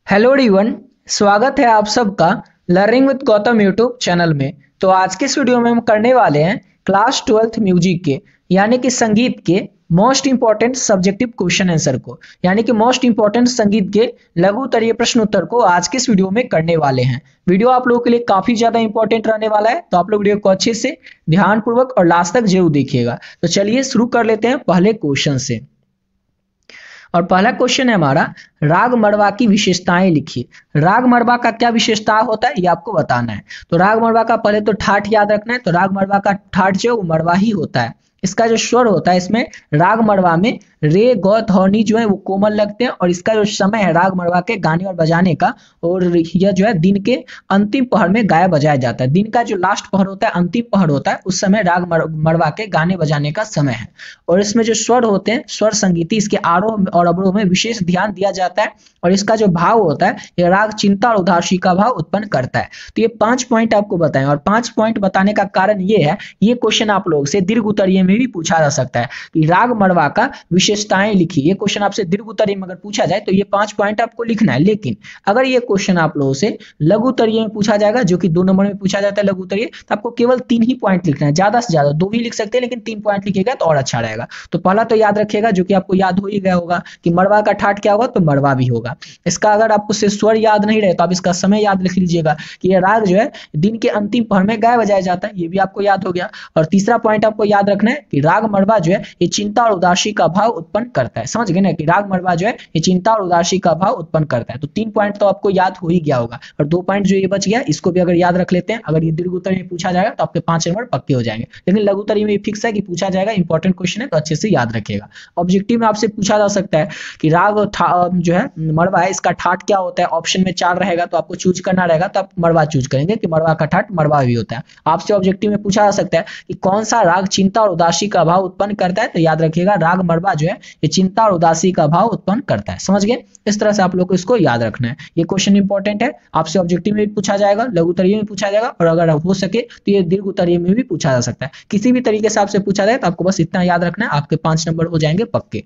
Hello everyone. स्वागत है आप सबका learning with Gautam YouTube channel में। तो आज के इस वीडियो में हम करने वाले हैं क्लास 12th म्यूजिक के यानी कि संगीत के most important subjective question answer को, यानी कि मोस्ट इंपॉर्टेंट संगीत के लघु उत्तरीय प्रश्न उत्तर को आज के इस वीडियो में करने वाले हैं। वीडियो आप लोगों के लिए काफी ज्यादा इंपॉर्टेंट रहने वाला है, तो आप लोग वीडियो को अच्छे से ध्यानपूर्वक और लास्ट तक जरूर देखिएगा। तो चलिए शुरू कर लेते हैं पहले क्वेश्चन से। और पहला क्वेश्चन है हमारा, राग मड़वा की विशेषताएं लिखिए। राग मड़वा का क्या विशेषता होता है ये आपको बताना है। तो राग मड़वा का पहले तो ठाठ याद रखना है। तो राग मड़वा का ठाठ जो है वो मड़वा ही होता है। इसका जो स्वर होता है इसमें राग मड़वा में रे गौ ध्वनि जो है वो कोमल लगते हैं, और इसका जो समय है राग मड़वा के गाने और बजाने का, और यह जो है दिन के अंतिम पहर में गाया बजाया जाता है। दिन का जो लास्ट पहर होता है, अंतिम पहर होता है, उस समय राग मड़वा के गाने बजाने का समय है। और इसमें जो स्वर होते हैं, स्वर संगीति, इसके आरोह और अवरोह में विशेष ध्यान दिया जाता है। और इसका जो भाव होता है यह राग चिंता और उदासी का भाव उत्पन्न करता है। तो ये 5 पॉइंट आपको बताएं, और 5 पॉइंट बताने का कारण ये है, ये क्वेश्चन आप लोग से दीर्घ उत्तरीय में भी पूछा जा सकता है कि राग मड़वा का विशेषताएं लिखिए। ये क्वेश्चन आपसे दीर्घ उत्तरीय में अगर पूछा जाए तो ये 5 पॉइंट आपको लिखना है। लेकिन अगर ये क्वेश्चन आप लोगों से लघु उत्तरीय में पूछा जाएगा, जो कि 2 नंबर में पूछा जाता है लघु उत्तरीय, तो आपको केवल 3 ही पॉइंट लिखना है। ज्यादा से ज्यादा 2 भी लिख सकते हैं, लेकिन 3 पॉइंट लिखिएगा तो और अच्छा रहेगा। तो पहला तो याद रखिएगा, जो कि आपको याद हो ही गया होगा, कि मड़वा का ठाठ क्या होगा, तो मड़वा भी होगा। इसका अगर आपको से स्वर याद नहीं रहे तो आप इसका समय याद लिख लीजिएगा कि यह राग जो है दिन के अंतिम पहर में गाया बजाया जाता है। ये भी आपको याद हो गया। और तीसरा पॉइंट आपको याद रखना है कि राग मड़वा जो है ये चिंता और उदासी का भाव उत्पन्न करता है। समझ गए ना, कि राग मड़वा जो है ये चिंता और उदासी का भाव उत्पन्न करता है। तो 3 पॉइंट तो आपको याद हो ही गया होगा। और 2 पॉइंट जो ये बच गया, इसको भी अगर याद रख लेते हैं, अगर ये दीर्घ उत्तरीय में पूछा जाएगा तो आपके 5 नंबर पक्के हो जाएंगे। लेकिन लघु उत्तरीय में फिक्स है कि पूछा जाएगा, इंपॉर्टेंट क्वेश्चन है, तो अच्छे से याद रखिएगा। ऑब्जेक्टिव में आपसे पूछा जा सकता है कि राग जो है मड़वा है, इसका ठाठ क्या होता है। ऑप्शन में 4 रहेगा तो आपको चूज करना रहेगा, तो आप मड़वा चूज करेंगे कि मड़वा का ठाठ मड़वा भी होता है। आपसे ऑब्जेक्टिव में पूछा जा सकता है कि कौन सा राग चिंता और उदासी का भाव उत्पन्न करता है, तो याद रखिएगा राग मड़वा जो है ये चिंता और उदासी का भाव उत्पन्न करता है। समझ गए। इस तरह से आप लोग को इसको याद रखना है। ये क्वेश्चन इंपॉर्टेंट है, आपसे ऑब्जेक्टिव में भी पूछा जाएगा, लघु उत्तरीय में पूछा जाएगा, और अगर हो सके तो ये दीर्घ उत्तरीय में भी पूछा जा सकता है। किसी भी तरीके से आपसे पूछा जाए तो आपको बस इतना याद रखना है, आपके 5 नंबर हो जाएंगे पक्के।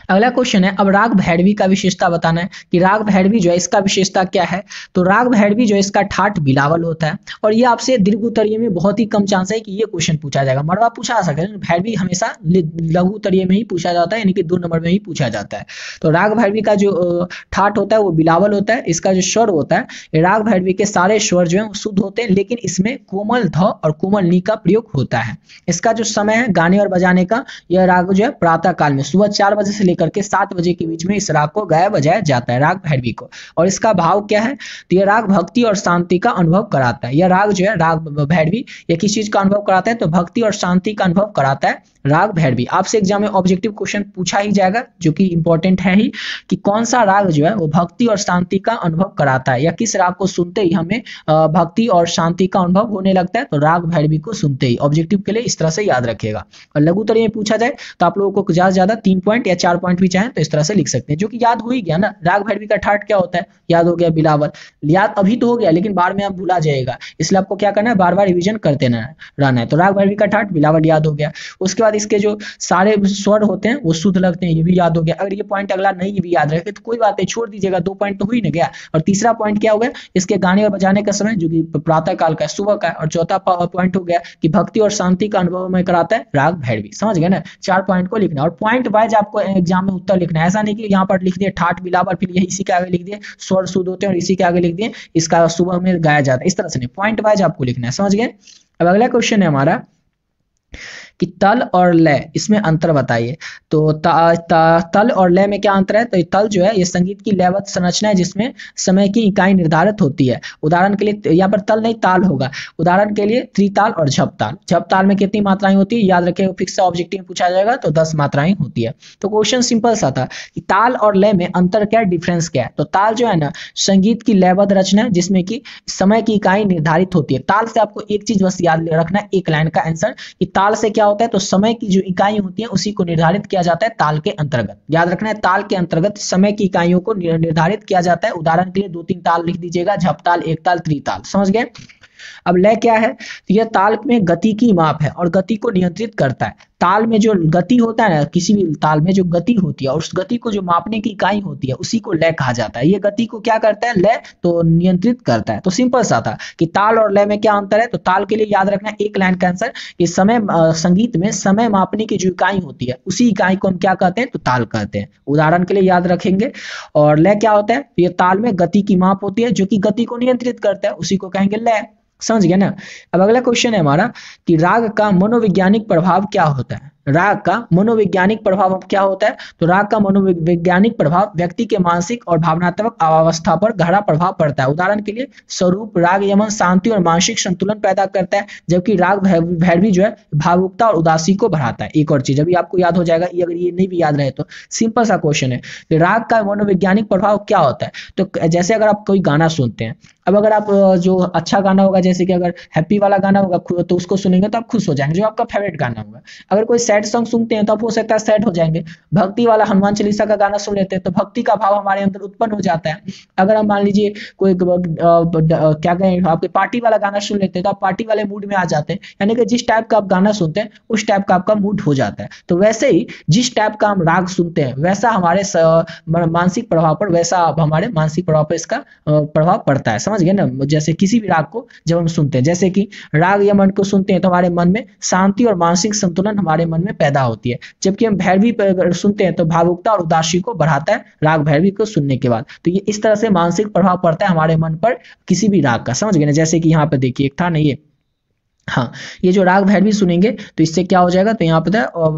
अगला क्वेश्चन है, अब राग भैरवी का विशेषता बताना है कि राग भैरवी जो है इसका विशेषता क्या है। तो राग भैरवी जो है इसका ठाठ बिलावल होता है, और ये आपसे दीर्घ उत्तरीय में बहुत ही कम चांस है कि ये क्वेश्चन पूछा जाएगा। मड़वा पूछा जा सकता है, भैरवी हमेशा लघु उत्तरीय में ही पूछा जाता है, यानी कि 2 नंबर में ही पूछा जाता है। तो राग भैरवी का जो ठाठ होता है वो बिलावल होता है। इसका जो स्वर होता है, राग भैरवी के सारे स्वर जो है शुद्ध होते हैं, लेकिन इसमें कोमल ध और कोमल नी का प्रयोग होता है। इसका जो समय है गाने और बजाने का, यह राग जो है प्रातः काल में सुबह 4 बजे से करके 7 बजे के बीच में इस राग को गाया बजाया जाता है, राग भैरवी को। और इसका भाव क्या है, तो यह राग भक्ति और शांति का अनुभव कराता है। यह राग जो है राग भैरवी, यह किस चीज का अनुभव कराता है, तो भक्ति और शांति का अनुभव कराता है राग भैरवी। आपसे एग्जाम में ऑब्जेक्टिव क्वेश्चन पूछा ही जाएगा, जो कि इंपॉर्टेंट है ही, कि कौन सा राग जो है वो भक्ति और शांति का अनुभव कराता है, या किस राग को सुनते ही हमें भक्ति और शांति का अनुभव होने लगता है, तो राग भैरवी को सुनते ही। ऑब्जेक्टिव के लिए इस तरह से याद रखिएगा। और लघु उत्तरीय में पूछा जाए तो आप लोगों को ज्यादा से ज्यादा 3 पॉइंट या 4 पॉइंट भी चाहें तो इस तरह से लिख सकते हैं, जो कि याद हो ही गया ना। राग भैरवी का ठाठ क्या होता है, याद हो गया, बिलावल। याद अभी तो हो गया, लेकिन बाद में आप भूला जाएगा, इसलिए आपको क्या करना है, बार बार रिविजन करते रहना है। तो राग भैरवी का ठाठ बिलावल याद हो गया। उसके बाद इसके जो सारे स्वर होते हैं वो शुद्ध लगते हैं, ये भी याद हो गया। अगर ये पॉइंट अगला नहीं भी याद रखे तो कोई बात नहीं, छोड़ दीजिएगा, 2 पॉइंट तो हो ही ना गया। और तीसरा पॉइंट क्या हो गया, इसके गाने और बजाने का समय, जो कि प्रातः काल का, सुबह का है। और चौथा पॉइंट हो गया कि भक्ति और शांति का अनुभव में कराता है राग भैरवी। समझ गए ना। 4 पॉइंट को लिखना, और पॉइंट वाइज आपको एग्जाम में उत्तर लिखना है। ऐसा नहीं कि यहाँ पर लिख दिए ठाठ बिलावल, फिर यही इसी के आगे लिख दिए स्वर शुद्ध होते हैं, और इसी के आगे लिख दिए इसका सुबह में गाया जाता है। इस तरह से नहीं, पॉइंट वाइज आपको लिखना है। समझ गए। अब अगला क्वेश्चन है हमारा कि तल और लय, इसमें अंतर बताइए। तो तल और लय में क्या अंतर है, तो तल जो है ये संगीत की लयबद्ध संरचना है, जिसमें समय की इकाई निर्धारित होती है। उदाहरण के लिए यहाँ पर तल नहीं ताल होगा। उदाहरण के लिए त्रिताल और झपताल। झपताल में कितनी मात्राएं होती है, याद रखिए, फिक्स ऑब्जेक्टिव में पूछा जाएगा तो 10 मात्राएं होती है। तो क्वेश्चन सिंपल सा था कि ताल और लय में अंतर क्या है, डिफरेंस क्या है। तो ताल जो है ना संगीत की लयबद्ध रचना है, जिसमें कि समय की इकाई निर्धारित होती है। ताल से आपको एक चीज बस याद रखना है, एक लाइन का आंसर, कि ताल से क्या होता है, तो समय की जो इकाई होती है उसी को निर्धारित किया जाता है ताल के अंतर्गत। याद रखना है, ताल के अंतर्गत समय की इकाइयों को निर्धारित किया जाता है। उदाहरण के लिए 2-3 ताल लिख दीजिएगा, झपताल, एक ताल, त्रिताल। समझ गए। अब लय क्या है, तो यह ताल में गति की माप है और गति को नियंत्रित करता है। ताल में जो गति होता है ना, किसी भी ताल में जो गति होती है और उस गति को जो मापने की इकाई होती है उसी को लय कहा जाता है। ये गति को क्या करता है, लय तो नियंत्रित करता है। तो सिंपल सा था कि ताल और लय में क्या अंतर है। तो ताल के लिए याद रखना एक लाइन का आंसर, कि समय संगीत में समय मापने की जो इकाई होती है उसी इकाई को हम क्या कहते हैं, तो ताल कहते हैं। उदाहरण के लिए याद रखेंगे। और लय क्या होता है, ये ताल में गति की माप होती है जो कि गति को नियंत्रित करता है, उसी को कहेंगे लय। समझ गया ना। अब अगला क्वेश्चन है हमारा कि राग का मनोवैज्ञानिक प्रभाव क्या होता है। राग का मनोवैज्ञानिक प्रभाव क्या होता है। तो राग का मनोवैज्ञानिक प्रभाव व्यक्ति के मानसिक और भावनात्मक अवस्था पर गहरा प्रभाव पड़ता है। उदाहरण के लिए स्वरूप, राग यमन शांति और मानसिक संतुलन पैदा करता है, जबकि राग भैरवी जो है भावुकता और उदासी को बढ़ाता है। एक और चीज अभी आपको याद हो जाएगा, ये अगर ये नहीं भी याद रहे तो सिंपल सा क्वेश्चन है कि राग का मनोवैज्ञानिक प्रभाव क्या होता है। तो जैसे अगर आप कोई गाना सुनते हैं, अब अगर आप जो अच्छा गाना होगा, जैसे कि अगर हैप्पी वाला गाना होगा तो उसको सुनेंगे तो आप खुश हो जाएंगे, जो आपका फेवरेट गाना होगा। अगर कोई सैड सॉन्ग सुनते हैं तो आप हो सकता है सैड हो जाएंगे। भक्ति वाला हनुमान चालीसा का गाना सुन लेते हैं तो भक्ति का भाव हमारे अंदर उत्पन्न हो जाता है। अगर हम मान लीजिए कोई क्या कहें आपके पार्टी वाला गाना सुन लेते हैं तो आप पार्टी वाले मूड में आ जाते हैं, यानी कि जिस टाइप का आप गाना सुनते हैं उस टाइप का आपका मूड हो जाता है। तो वैसे ही जिस टाइप का हम राग सुनते हैं वैसा हमारे मानसिक प्रभाव पर, वैसा हमारे मानसिक प्रभाव पर इसका प्रभाव पड़ता है। समझ गए ना। जैसे किसी भी राग को जब हम सुनते हैं, जैसे कि राग यमन को सुनते हैं तो हमारे मन में शांति और मानसिक संतुलन हमारे मन में पैदा होती है, जबकि हम भैरवी सुनते हैं तो भावुकता और उदासी को बढ़ाता है राग भैरवी को सुनने के बाद। तो ये इस तरह से मानसिक प्रभाव पड़ता है हमारे मन पर किसी भी राग का। समझ गए ना। जैसे कि यहाँ पे देखिए एक था ना ये, हाँ, ये जो राग भैरवी सुनेंगे तो इससे क्या हो जाएगा, तो यहाँ पे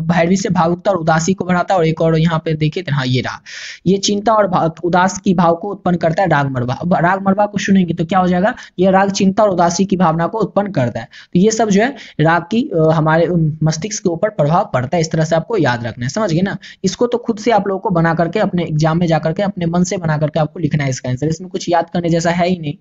भैरवी से भावुकता और उदासी को बढ़ाता है। और एक और यहाँ पे देखिए तो हाँ ये राग, ये चिंता और उदास की भाव को उत्पन्न करता है राग मरवा। अब राग मरवा को सुनेंगे तो क्या हो जाएगा, ये राग चिंता और उदासी की भावना को उत्पन्न करता है। तो ये सब जो है राग की हमारे मस्तिष्क के ऊपर प्रभाव पड़ता है। इस तरह से आपको याद रखना है। समझ गए ना। इसको तो खुद से आप लोगों को बना करके अपने एग्जाम में जाकर के अपने मन से बना करके आपको लिखना है इसका आंसर। इसमें कुछ याद करने जैसा है ही नहीं।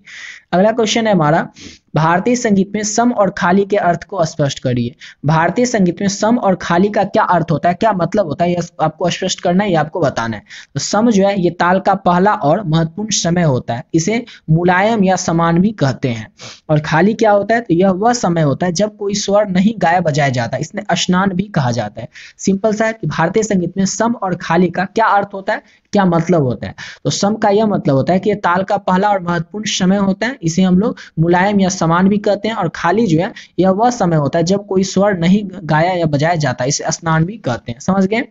अगला क्वेश्चन है हमारा, भारतीय संगीत में सम और खाली के अर्थ को स्पष्ट करिए। भारतीय संगीत में सम और खाली का क्या अर्थ होता है, क्या मतलब होता है, ये आपको स्पष्ट करना है, ये आपको बताना है। तो सम जो है ये ताल का पहला और महत्वपूर्ण समय होता है, इसे मुलायम या समान भी कहते हैं। और खाली क्या होता है, तो यह वह समय होता है जब कोई स्वर नहीं गाया बजाया जाता है, इसमें स्नान भी कहा जाता है। सिंपल सा है कि भारतीय संगीत में सम और खाली का क्या अर्थ होता है, क्या मतलब होता है। तो सम का यह मतलब होता है कि यह ताल का पहला और महत्वपूर्ण समय होता है, इसे हम लोग मुलायम या समान भी कहते हैं। और खाली जो है यह वह समय होता है जब कोई स्वर नहीं गाया या बजाया जाता, इसे स्नान भी कहते हैं। समझ गए।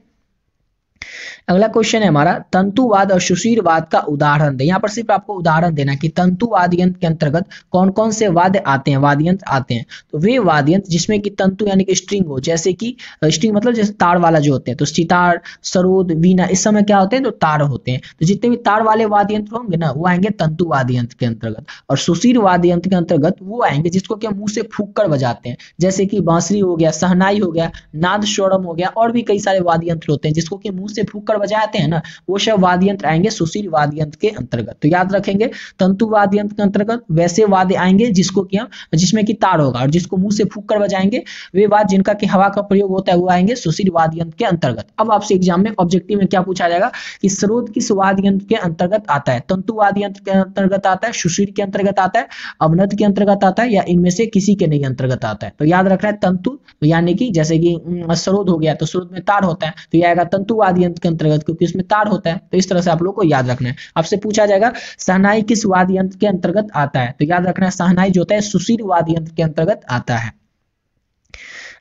अगला क्वेश्चन है हमारा, तंतुवाद और सुशीरवाद का उदाहरण दे। यहाँ पर सिर्फ आपको उदाहरण देना कि तंतुवाद यंत्र के अंतर्गत कौन कौन से वाद्य आते हैं, वाद्य यंत्र आते हैं। तो वे वाद्य यंत्र जिसमें कि तंतु यानी कि स्ट्रिंग हो, जैसे कि स्ट्रिंग मतलब जैसे तार वाला जो होते हैं, तो सितार, सरोद, वीणा, इस समय क्या होते हैं, तो तार होते हैं। तो जितने भी तार वाले वाद्य यंत्र होंगे ना वो आएंगे तंतुवाद यंत्र के अंतर्गत। और सुशीर वाद्य यंत्र के अंतर्गत वो आएंगे जिसको कि मुंह से फूंक कर बजाते हैं, जैसे कि बांसुरी हो गया, शहनाई हो गया, नाद स्वरम हो गया, और भी कई सारे वाद्य यंत्र होते हैं जिसको कि मुंह से फूंक कर बजाते हैं ना, वो सब वाद्य यंत्र आएंगे सुशील वाद्य यंत्र के अंतर्गत। तो याद रखेंगे तंतु वाद्य यंत्र के अंतर्गत वैसे वाद्य आएंगे जिसको कि हम जिसमें कि तार होगा और जिसको मुंह से फूंक कर बजाएंगे, वे वाद्य जिनका कि हवा का प्रयोग होता है वो आएंगे सुशील वाद्य यंत्र के अंतर्गत। अब आपसे एग्जाम में ऑब्जेक्टिव में क्या पूछा जाएगा कि सरोद किस वाद्य यंत्र के अंतर्गत आता है, तंतु वाद्य यंत्र के अंतर्गत आता है, सुशील के अंतर्गत आता है, अवनद के अंतर्गत आता है, या इनमें से किसी के नहीं अंतर्गत आता है। तो याद रखना है तंतु यानी कि जैसे कि सरोद हो गया तो सरोद में तार होता है, तो यह आएगा तंतु वाद्य यंत्र के अंतर्गत क्योंकि उसमें तार होता है। तो इस तरह से आप लोग को याद रखना है। आपसे पूछा जाएगा शहनाई किस वाद्य यंत्र के अंतर्गत आता है, तो याद रखना है शहनाई जो होता है सुशील वाद्य यंत्र के अंतर्गत आता है।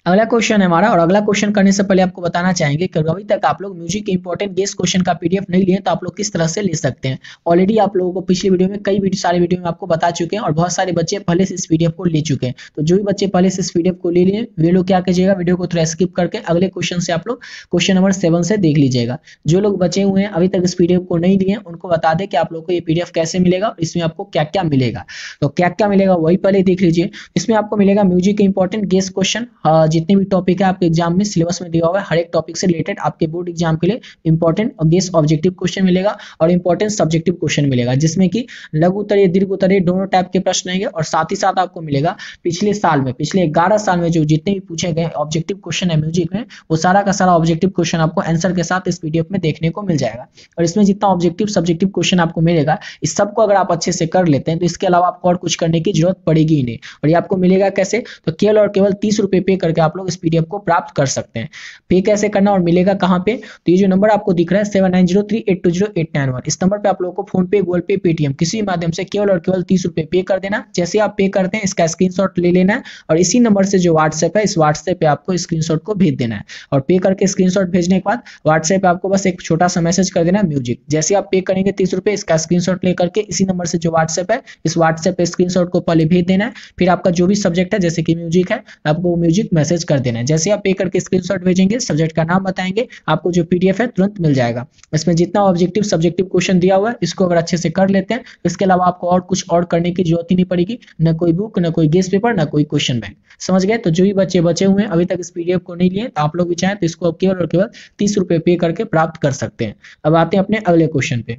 अगला क्वेश्चन है हमारा, और अगला क्वेश्चन करने से पहले आपको बताना चाहेंगे कि अभी तक आप लोग म्यूजिक के इंपॉर्टेंट गेस्ट क्वेश्चन का पीडीएफ नहीं लिए तो आप लोग किस तरह से ले सकते हैं। ऑलरेडी आप लोगों को पिछले वीडियो में सारे वीडियो में आपको बता चुके हैं और बहुत सारे बच्चे पहले से इस पीडीएफ को ले चुके हैं। तो जो भी बच्चे पहले से इस पीडीएफ को ले लिए वे लोग क्या कीजिएगा, वीडियो को थोड़ा स्किप करके अगले क्वेश्चन से आप लोग क्वेश्चन नंबर 7 से देख लीजिएगा। जो लोग बचे हुए हैं अभी तक इस पीडीएफ को नहीं लिए उनको बता दें कि आप लोग को ये पीडीएफ कैसे मिलेगा और इसमें आपको क्या क्या मिलेगा। तो क्या क्या मिलेगा वही पहले देख लीजिए। इसमें आपको मिलेगा म्यूजिक के इंपॉर्टेंट गेस्ट क्वेश्चन, जितने भी टॉपिक है आपके एग्जाम में सिलेबस में दिया हुआ है, हर एक टॉपिक से रिलेटेड आपके बोर्ड एग्जाम के लिए इंपॉर्टेंट और गेस्ट ऑब्जेक्टिव क्वेश्चन मिलेगा और इंपॉर्टेंट सब्जेक्टिव क्वेश्चन मिलेगा, जिसमें कि लघु उत्तरीय, दीर्घ उत्तरीय दोनों टाइप के प्रश्न रहेंगे। और साथ ही साथ आपको मिलेगा पिछले साल में, पिछले 11 साल में जो जितने भी पूछे गए ऑब्जेक्टिव क्वेश्चन है म्यूजिक में, वो सारा का सारा ऑब्जेक्टिव क्वेश्चन आपको आंसर के साथ इस पीडीएफ में देखने को मिल जाएगा। और इसमें जितना ऑब्जेक्टिव सब्जेक्टिव क्वेश्चन आपको मिलेगा, इस सबको अगर आप अच्छे से कर लेते हैं तो इसके अलावा आपको और कुछ करने की जरूरत पड़ेगी ही नहीं। और ये आपको मिलेगा कैसे, तो केवल और केवल 30 रुपए पे करके आप लोग इस पीडीएफ को प्राप्त कर सकते हैं। पे कैसे करना और मिलेगा कहाँ पे, तो ये जो नंबर आपको दिख रहा है 7903820891, इस नंबर पे आप लोगों को फोन पे, गूगल पे, पेटीएम किसी भी माध्यम से केवल और केवल 30 रुपए पे कर देना। जैसे आप पे करते हैं इसका स्क्रीनशॉट ले लेना है और इसी नंबर से जो व्हाट्सएप है इस व्हाट्सएप पे आपको स्क्रीनशॉट को भेज देना है। और पे करके स्क्रीनशॉट भेजने के बाद व्हाट्सएप पे आपको बस एक छोटा सा मैसेज कर देना है म्यूजिक। जैसे आप पे करेंगे 30 रुपए, इसका स्क्रीनशॉट लेकर के इसी नंबर से जो व्हाट्सएप है इस व्हाट्सएप पे स्क्रीनशॉट को पहले भेज देना है। फिर आपका जो भी सब्जेक्ट है जैसे कि म्यूजिक है आपको म्यूजिक मैसेज कर देना है। जैसे आप पे करके स्क्रीनशॉट भेजेंगे, सब्जेक्ट का नाम बताएंगे, आपको जो पीडीएफ है तुरंत मिल जाएगा। इसमें जितना ऑब्जेक्टिव सब्जेक्टिव क्वेश्चन दिया हुआ है इसको अगर अच्छे से कर लेते हैं, इसके अलावा आपको और कुछ और करने की जरूरत ही नहीं पड़ेगी, न कोई बुक, न कोई गेस्ट पेपर, न कोई क्वेश्चन बैंक। समझ गए। तो जो भी बच्चे बचे हुए हैं अभी तक इस पीडीएफ को नहीं लिए, तो आप लोग भी चाहें तो इसको केवल और केवल 30 रुपए पे करके प्राप्त कर सकते हैं। अब आते हैं अपने अगले क्वेश्चन पे।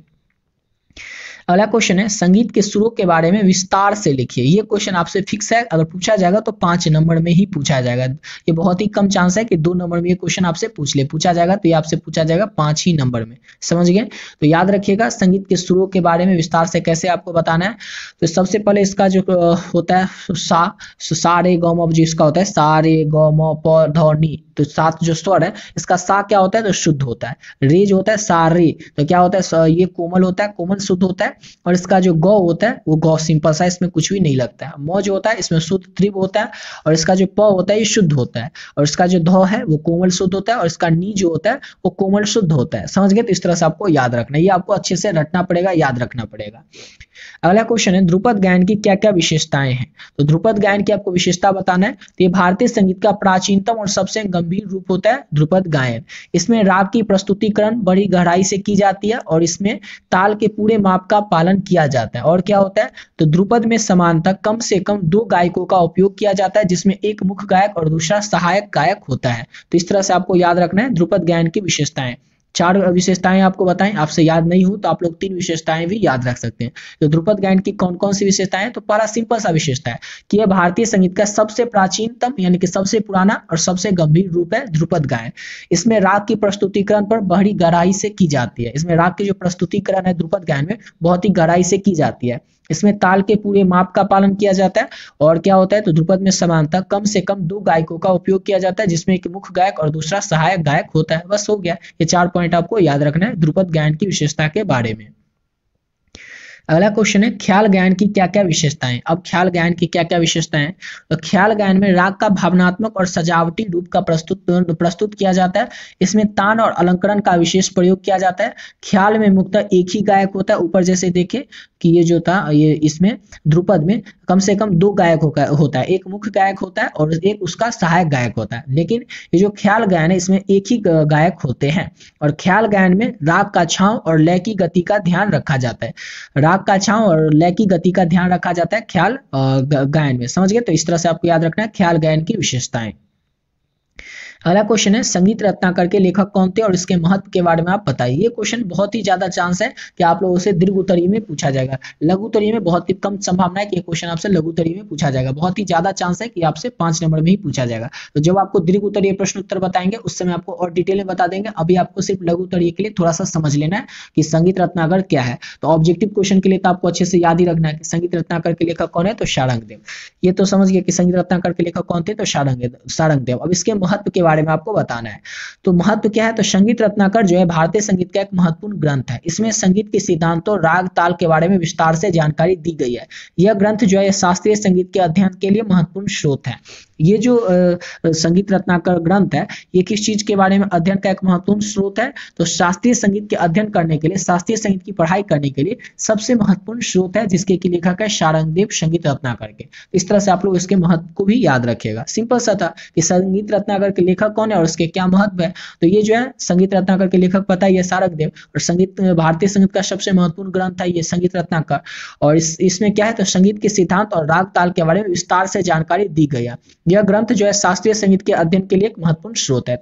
अगला क्वेश्चन है संगीत के सुरों के बारे में विस्तार से लिखिए। ये क्वेश्चन आपसे फिक्स है, अगर पूछा जाएगा तो 5 नंबर में ही पूछा जाएगा। ये बहुत ही कम चांस है कि 2 नंबर में ये क्वेश्चन आपसे पूछा जाएगा, तो ये आपसे पूछा जाएगा 5 ही नंबर में। समझ गए। तो याद रखिएगा संगीत के सुरों के बारे में विस्तार से कैसे आपको बताना है। तो सबसे पहले इसका जो होता है सा रे ग म, जिसका होता है सा रे ग म प ध नि, तो 7 जो स्वर है इसका सा क्या होता है तो शुद्ध होता है। रे जो होता है सा रे, तो क्या होता है ये कोमल होता है, कोमल शुद्ध होता है। और इसका जो गौ होता है वो गौ सिंपल सा, इसमें कुछ भी नहीं लगता है। म जो होता है इसमें शुद्ध त्रिभ होता है। और इसका जो प होता है ये शुद्ध होता है। और इसका जो ध है वो कोमल शुद्ध होता है। और इसका नी जो होता है वो कोमल शुद्ध होता है। समझ गए। तो इस तरह से आपको याद रखना है, ये आपको अच्छे से रटना पड़ेगा, याद रखना पड़ेगा। अगला क्वेश्चन है ध्रुपद गायन की क्या क्या विशेषताएं हैं। तो ध्रुपद गायन की आपको विशेषता बताना है। तो ये भारतीय संगीत का प्राचीनतम और सबसे गंभीर रूप होता है ध्रुपद गायन। इसमें राग की प्रस्तुतिकरण बड़ी गहराई से की जाती है और इसमें ताल के पूरे माप का पालन किया जाता है। और क्या होता है तो ध्रुपद में समानतः कम से कम 2 गायकों का उपयोग किया जाता है, जिसमें एक मुख्य गायक और दूसरा सहायक गायक होता है। तो इस तरह से आपको याद रखना है ध्रुपद गायन की विशेषताएं। 4 विशेषताएं आपको बताएं, आपसे याद नहीं हो तो आप लोग 3 विशेषताएं भी याद रख सकते हैं। तो ध्रुपद गायन की कौन कौन सी विशेषताएं हैं, तो पहला सिंपल सा विशेषता है कि यह भारतीय संगीत का सबसे प्राचीनतम यानी कि सबसे पुराना और सबसे गंभीर रूप है ध्रुपद गायन। इसमें राग की प्रस्तुतिकरण पर बड़ी गहराई से की जाती है। इसमें राग की जो प्रस्तुतिकरण है ध्रुपद गायन में बहुत ही गहराई से की जाती है। इसमें ताल के पूरे माप का पालन किया जाता है। और क्या होता है तो ध्रुपद में समानतः कम से कम 2 गायकों का उपयोग किया जाता है, जिसमें एक मुख्य गायक और दूसरा सहायक गायक होता है। बस हो गया। ये 4 पॉइंट आपको याद रखना है ध्रुपद गायन की विशेषता के बारे में। अगला क्वेश्चन है ख्याल गायन की क्या क्या विशेषताएं। अब ख्याल गायन की क्या क्या विशेषताएं, तो ख्याल गायन में राग का भावनात्मक और सजावटी रूप का प्रस्तुत किया जाता है। इसमें तान और अलंकरण का विशेष प्रयोग किया जाता है। ख्याल में मुख्यतः एक ही गायक होता है। ऊपर जैसे देखे कि ये जो था ये इसमें ध्रुपद में कम से कम 2 गायक होता है, एक मुख्य गायक होता है और एक उसका सहायक गायक होता है। लेकिन ये जो ख्याल गायन है इसमें एक ही गायक होते हैं। और ख्याल गायन में राग का छांव और लय की गति का ध्यान रखा जाता है। राग का छांव और लय की गति का ध्यान रखा जाता है ख्याल गायन में। समझ गए। तो इस तरह से आपको याद रखना है ख्याल गायन की विशेषताएं। अगला क्वेश्चन है संगीत रत्नाकर के लेखक कौन थे और इसके महत्व के बारे में आप बताइए। ये क्वेश्चन बहुत ही ज्यादा चांस है कि आप लोगों से दीर्घ उत्तरीय में पूछा जाएगा। लघु उत्तरीय में बहुत ही कम संभावना है कि ये क्वेश्चन आपसे लघु उत्तरीय में पूछा जाएगा। बहुत ही ज्यादा चांस है कि आपसे 5 नंबर में ही पूछा जाएगा। तो जब आपको दीर्घ उत्तरीय प्रश्न उत्तर बताएंगे उस समय आपको और डिटेल में बता देंगे। अभी आपको सिर्फ लघु उत्तरीय के लिए थोड़ा सा समझ लेना है कि संगीत रत्नाकर क्या है। तो ऑब्जेक्टिव क्वेश्चन के लिए तो आपको अच्छे से याद ही रखना है कि संगीत रत्नाकर के लेखक कौन है, तो शारंगदेव। ये तो समझ गए कि संगीत रत्नाकर के लेखक कौन थे, तो शारंगदेव। अब इसके महत्व के बारे में आपको बताना है। तो महत्व क्या है, तो संगीत रत्नाकर जो है भारतीय संगीत का एक महत्वपूर्ण ग्रंथ है। इसमें संगीत के सिद्धांतों, राग, ताल के बारे में विस्तार से जानकारी दी गई है। यह ग्रंथ जो है शास्त्रीय संगीत के अध्ययन के लिए महत्वपूर्ण स्रोत है। ये जो संगीत रत्नाकर ग्रंथ है ये किस चीज के बारे में अध्ययन का एक महत्वपूर्ण स्रोत है, तो शास्त्रीय संगीत के अध्ययन करने के लिए, शास्त्रीय संगीत की पढ़ाई करने के लिए सबसे महत्वपूर्ण स्रोत है, जिसके की लेखक है शारंगदेव संगीत रत्नाकर के। इस तरह से आप लोग इसके महत्व को भी याद रखिएगा। सिंपल सा था कि संगीत रत्नाकर के लेखक कौन है और उसके क्या महत्व है। तो ये जो है संगीत रत्नाकर के लेखक पता है, ये शारंगदेव। और संगीत भारतीय संगीत का सबसे महत्वपूर्ण ग्रंथ है ये संगीत रत्नाकर। और इसमें क्या है, तो संगीत के सिद्धांत और राग ताल के बारे में विस्तार से जानकारी दी गई है। यह ग्रंथ जो है शास्त्रीय संगीत के अध्ययन के लिए एक महत्वपूर्ण स्रोत है।